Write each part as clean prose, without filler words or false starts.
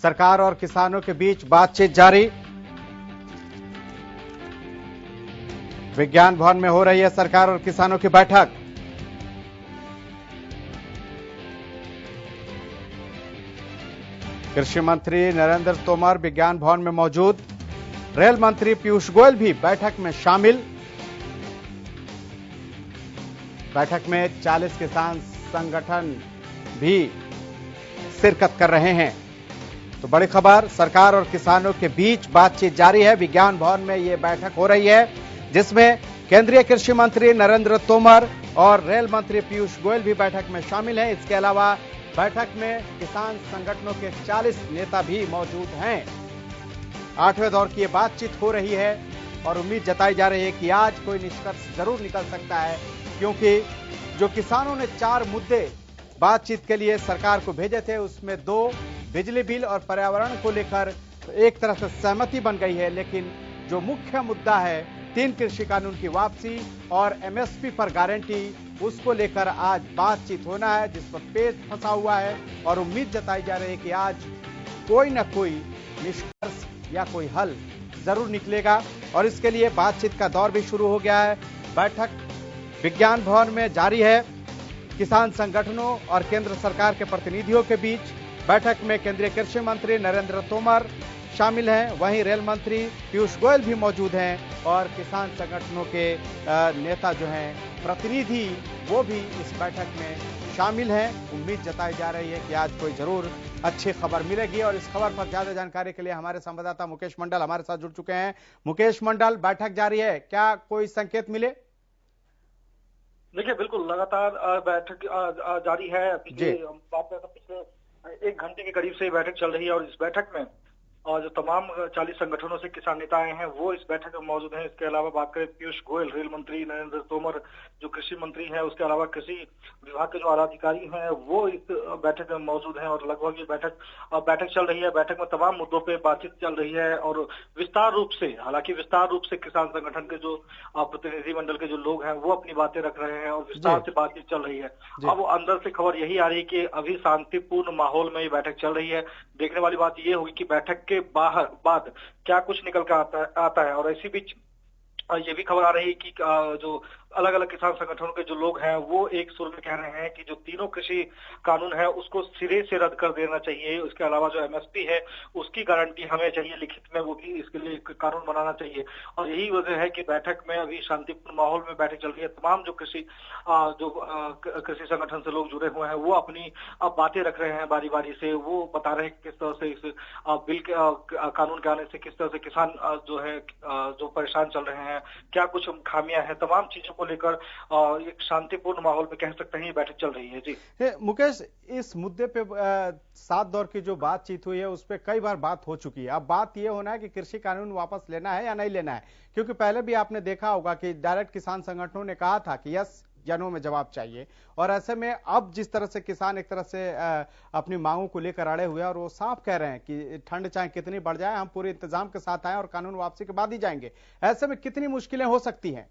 सरकार और किसानों के बीच बातचीत जारी। विज्ञान भवन में हो रही है सरकार और किसानों की बैठक। कृषि मंत्री नरेंद्र तोमर विज्ञान भवन में मौजूद। रेल मंत्री पीयूष गोयल भी बैठक में शामिल। बैठक में 40 किसान संगठन भी शिरकत कर रहे हैं। तो बड़ी खबर, सरकार और किसानों के बीच बातचीत जारी है। विज्ञान भवन में यह बैठक हो रही है जिसमें केंद्रीय कृषि मंत्री नरेंद्र तोमर और रेल मंत्री पीयूष गोयल भी बैठक में शामिल हैं। इसके अलावा बैठक में किसान संगठनों के 40 नेता भी मौजूद हैं। 8वें दौर की यह बातचीत हो रही है और उम्मीद जताई जा रही है कि आज कोई निष्कर्ष जरूर निकल सकता है, क्योंकि जो किसानों ने 4 मुद्दे बातचीत के लिए सरकार को भेजे थे उसमें 2 बिजली बिल और पर्यावरण को लेकर एक तरह से सहमति बन गई है, लेकिन जो मुख्य मुद्दा है 3 कृषि कानून की वापसी और एमएसपी पर गारंटी, उसको लेकर आज बातचीत होना है, जिस पर पेच फंसा हुआ है और उम्मीद जताई जा रही है कि आज कोई न कोई निष्कर्ष या कोई हल जरूर निकलेगा। और इसके लिए बातचीत का दौर भी शुरू हो गया है। बैठक विज्ञान भवन में जारी है। किसान संगठनों और केंद्र सरकार के प्रतिनिधियों के बीच बैठक में केंद्रीय कृषि मंत्री नरेंद्र तोमर शामिल हैं, वहीं रेल मंत्री पीयूष गोयल भी मौजूद हैं और किसान संगठनों के नेता जो हैं, प्रतिनिधि, वो भी इस बैठक में शामिल हैं। उम्मीद जताई जा रही है कि आज कोई जरूर अच्छी खबर मिलेगी और इस खबर पर ज्यादा जानकारी के लिए हमारे संवाददाता मुकेश मंडल हमारे साथ जुड़ चुके हैं। मुकेश मंडल, बैठक जारी है, क्या कोई संकेत मिले? देखिए, बिल्कुल लगातार बैठक जारी है। पिछले 1 घंटे के करीब से बैठक चल रही है और इस बैठक में जो तमाम 40 संगठनों से किसान नेता आए हैं वो इस बैठक में मौजूद हैं। इसके अलावा बात करें पीयूष गोयल, रेल मंत्री नरेंद्र तोमर जो कृषि मंत्री हैं, उसके अलावा कृषि विभाग के जो आला अधिकारी हैं वो इस बैठक में मौजूद हैं और लगभग ये बैठक चल रही है। बैठक में तमाम मुद्दों पे बातचीत चल रही है और विस्तार रूप से किसान संगठन के जो प्रतिनिधिमंडल के जो लोग हैं वो अपनी बातें रख रहे हैं और विस्तार से बातचीत चल रही है। अब अंदर से खबर यही आ रही है कि अभी शांतिपूर्ण माहौल में ये बैठक चल रही है। देखने वाली बात ये होगी कि बैठक के बाद क्या कुछ निकल कर आता है। और इसी बीच ये भी खबर आ रही है कि जो अलग अलग किसान संगठनों के जो लोग हैं वो एक सुर में कह रहे हैं कि जो तीनों कृषि कानून है उसको सिरे से रद्द कर देना चाहिए। उसके अलावा जो एमएसपी है उसकी गारंटी हमें चाहिए लिखित में, वो भी इसके लिए कानून बनाना चाहिए। और यही वजह है कि बैठक में अभी शांतिपूर्ण माहौल में बैठक चल रही है। तमाम जो कृषि संगठन से लोग जुड़े हुए हैं वो अपनी बातें रख रहे हैं बारी बारी से। वो बता रहे हैं किस तरह से इस बिल के कानून के आने से किस तरह से किसान जो है जो परेशान चल रहे हैं, क्या कुछ खामियां हैं, तमाम चीजों को लेकर एक शांतिपूर्ण माहौल में कह सकते हैं ये बैठक चल रही है। जी मुकेश, इस मुद्दे पे 7 दौर की जो बातचीत हुई है उस पर कई बार बात हो चुकी है। अब बात ये होना है कि कृषि कानून वापस लेना है या नहीं लेना है, क्योंकि पहले भी आपने देखा होगा कि डायरेक्ट किसान संगठनों ने कहा था कि यस या नो में जवाब चाहिए। और ऐसे में अब जिस तरह से किसान एक तरह से अपनी मांगों को लेकर अड़े हुए हैं और वो साफ कह रहे हैं कि ठंड चाहे कितनी बढ़ जाए हम पूरे इंतजाम के साथ आए और कानून वापसी के बाद ही जाएंगे, ऐसे में कितनी मुश्किलें हो सकती हैं?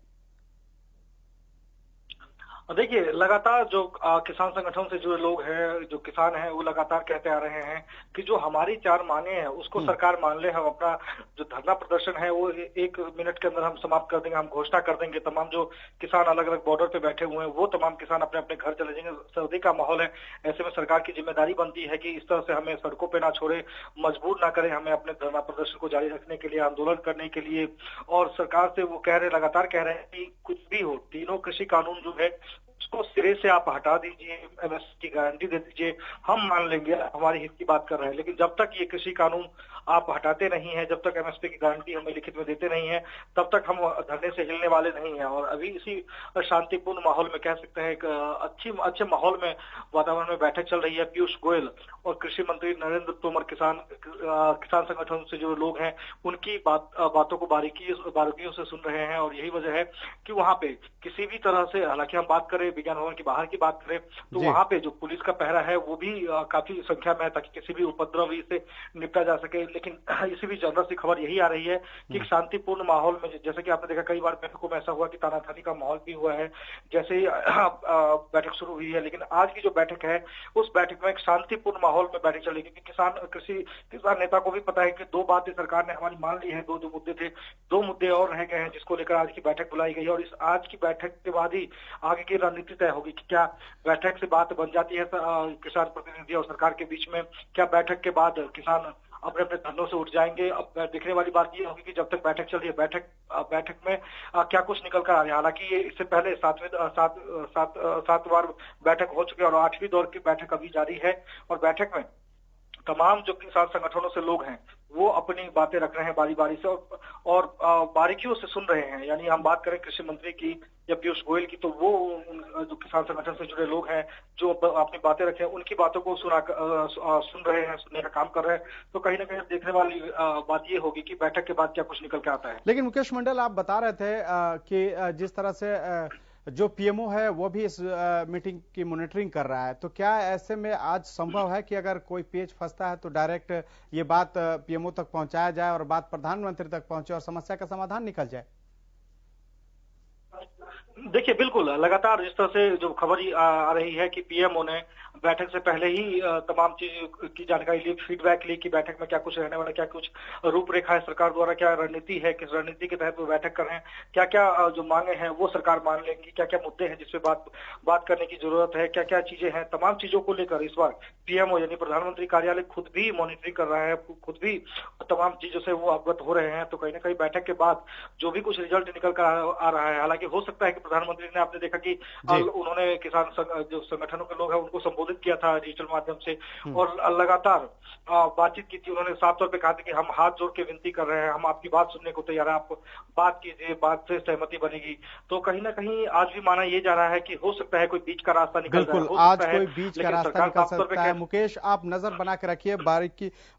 देखिए, लगातार जो किसान संगठन से जुड़े लोग हैं, जो किसान हैं, वो लगातार कहते आ रहे हैं कि जो हमारी 4 मांगे हैं उसको सरकार मान ले। हम अपना जो धरना प्रदर्शन है वो 1 मिनट के अंदर हम समाप्त कर देंगे, हम घोषणा कर देंगे। तमाम जो किसान अलग अलग बॉर्डर पे बैठे हुए हैं वो तमाम किसान अपने अपने घर चले जाएंगे। सर्दी का माहौल है, ऐसे में सरकार की जिम्मेदारी बनती है कि इस तरह से हमें सड़कों पर ना छोड़े, मजबूर ना करें हमें अपने धरना प्रदर्शन को जारी रखने के लिए, आंदोलन करने के लिए। और सरकार से वो लगातार कह रहे हैं कि कुछ भी हो, तीनों कृषि कानून जो है उसको सिरे से आप हटा दीजिए, एमएसपी की गारंटी दे दीजिए, हम मान लेंगे, हमारे हित की बात कर रहे हैं। लेकिन जब तक ये कृषि कानून आप हटाते नहीं है, जब तक एमएसपी की गारंटी हमें लिखित में देते नहीं है, तब तक हम धरने से हिलने वाले नहीं हैं। और अभी इसी शांतिपूर्ण माहौल में कह सकते हैं एक अच्छे माहौल में, वातावरण में बैठक चल रही है। पीयूष गोयल और कृषि मंत्री नरेंद्र तोमर किसान संगठनों से जो लोग हैं उनकी बातों को बारीकियों से सुन रहे हैं। और यही वजह है कि वहां पे किसी भी तरह से, हालांकि हम बात करें करें, विज्ञान भवन के बाहर की बात करें, तो वहां पे जो पुलिस का पहरा है वो भी काफी संख्या में है, ताकि किसी भी उपद्रवी से निपटा जा सके। लेकिन इसी बीच अंदर से खबर यही आ रही है कि एक शांतिपूर्ण माहौल में, जैसे कि आपने देखा कई बार बैठकों में ऐसा हुआ कि तानाशाही का माहौल भी हुआ है जैसे ही बैठक शुरू हुई है, लेकिन आज की जो बैठक है उस बैठक में एक शांतिपूर्ण माहौल में बैठक चलेगी, क्योंकि किसान नेता को भी पता है कि दो बातें सरकार ने हमारी मान ली है, दो जो मुद्दे थे, दो मुद्दे और रह गए हैं जिसको लेकर आज की बैठक बुलाई गई है। और इस आज की बैठक के बाद ही आगे की रणनीति तय होगी कि क्या बैठक से बात बन जाती है किसान प्रतिनिधि और सरकार के बीच में, क्या बैठक के बाद किसान अपने अपने धरनों से उठ जाएंगे। अब देखने वाली बात ये होगी कि जब तक बैठक चल रही है, बैठक में क्या कुछ निकल कर आ रहा है। हालांकि ये इससे पहले सात बार बैठक हो चुकी है और 8वीं दौर की बैठक अभी जारी है। और बैठक में तमाम जो किसान संगठनों से लोग हैं वो अपनी बातें रख रहे हैं बारी बारी से और बारीकियों से सुन रहे हैं। यानी हम बात करें कृषि मंत्री की या पीयूष गोयल की, तो वो जो किसान संगठन से जुड़े लोग हैं जो अपनी बातें रखे हैं उनकी बातों को सुन रहे हैं, सुनने का काम कर रहे हैं। तो कहीं ना कहीं देखने वाली बात ये होगी कि बैठक के बाद क्या कुछ निकल के आता है। लेकिन मुकेश मंडल, आप बता रहे थे कि जिस तरह से जो पीएमओ है वो भी इस मीटिंग की मॉनिटरिंग कर रहा है, तो क्या ऐसे में आज संभव है कि अगर कोई पेच फंसता है तो डायरेक्ट ये बात पीएमओ तक पहुंचाया जाए और बात प्रधानमंत्री तक पहुंचे और समस्या का समाधान निकल जाए? देखिए, बिल्कुल लगातार जिस तरह से जो खबर आ रही है कि पीएमओ ने बैठक से पहले ही तमाम चीज की जानकारी ली, फीडबैक ली कि बैठक में क्या कुछ रहने वाला, क्या कुछ रूपरेखा है सरकार द्वारा, क्या रणनीति है, किस रणनीति के तहत वो बैठक कर रहे हैं, क्या क्या जो मांगे हैं वो सरकार मान लेंगी, क्या क्या मुद्दे हैं जिसपे बात करने की जरूरत है, क्या क्या चीजें हैं। तमाम चीजों को लेकर इस बार पीएमओ यानी प्रधानमंत्री कार्यालय खुद भी मॉनिटरिंग कर रहा है, खुद भी तमाम चीजों से वो अवगत हो रहे हैं। तो कहीं ना कहीं बैठक के बाद जो भी कुछ रिजल्ट निकल कर आ रहा है, हालांकि हो सकता है कि प्रधानमंत्री ने, आपने देखा कि उन्होंने किसान जो संगठनों के लोग हैं उनको संबोधित किया था डिजिटल माध्यम से और लगातार बातचीत की थी। उन्होंने साफ तौर पे कहा था कि हम हाथ जोड़ के विनती कर रहे हैं, हम आपकी बात सुनने को तैयार है, आप बात कीजिए, बात से सहमति बनेगी। तो कहीं ना कहीं आज भी माना यह जा रहा है कि हो सकता है कोई बीच का रास्ता निकल जाए। बिल्कुल, आज कोई बीच का रास्ता निकल सकता है। मुकेश, आप नजर बना के रखिए,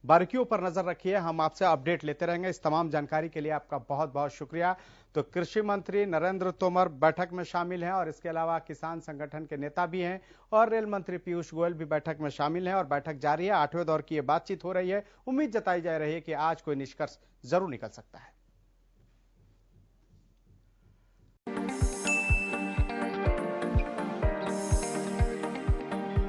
बारीकियों पर नजर रखिए, हम आपसे अपडेट लेते रहेंगे। इस तमाम जानकारी के लिए आपका बहुत बहुत शुक्रिया। तो कृषि मंत्री नरेंद्र तोमर बैठक में शामिल हैं और इसके अलावा किसान संगठन के नेता भी हैं और रेल मंत्री पीयूष गोयल भी बैठक में शामिल हैं और बैठक जारी है। 8वें दौर की ये बातचीत हो रही है। उम्मीद जताई जा रही है कि आज कोई निष्कर्ष जरूर निकल सकता है।